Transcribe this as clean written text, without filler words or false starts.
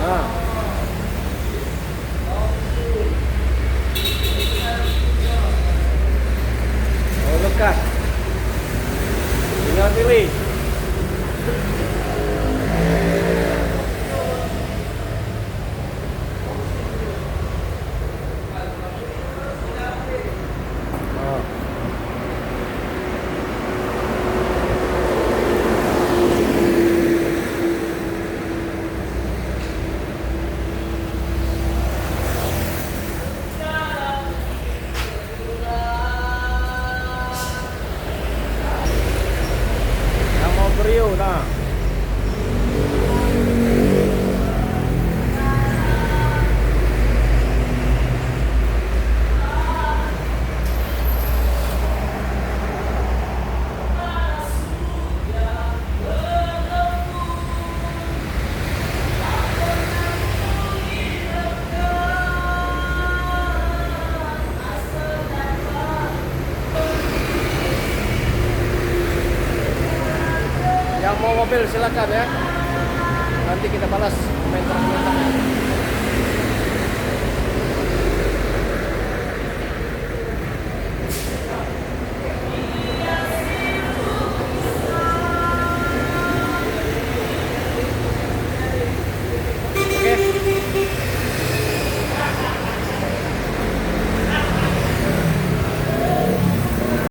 Ah, oh lekat. Tinggal pilih. Oh. Yang mau beriu nah. Yang mau mobil silakan ya. Nanti kita balas komentar-komentarnya.